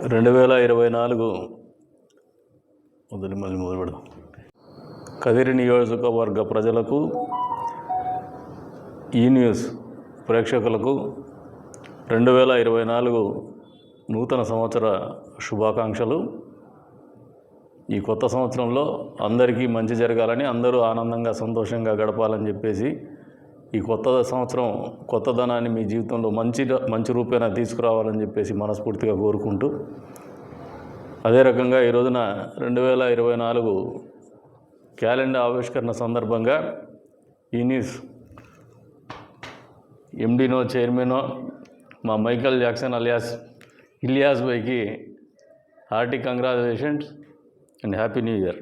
2024 మొదలు పెడదాం. కదిరి నియోజకవర్గ ప్రజలకు, ఈ న్యూస్ ప్రేక్షకులకు 2024 నూతన సంవత్సర శుభాకాంక్షలు. ఈ కొత్త సంవత్సరంలో అందరికీ మంచి జరగాలని, అందరూ ఆనందంగా సంతోషంగా గడపాలని చెప్పేసి, ఈ కొత్త సంవత్సరం కొత్తదనాన్ని మీ జీవితంలో మంచి రూపేణ తీసుకురావాలని చెప్పేసి మనస్ఫూర్తిగా కోరుకుంటూ, అదే రకంగా ఈ రోజున 2024 క్యాలెండర్ ఆవిష్కరణ సందర్భంగా ఈ న్యూస్ ఎండీనో చైర్మనో మా మైకల్ జాక్సన్ అలియాస్ ఇలియాస్ భాయ్కి hearty congratulations and happy new year.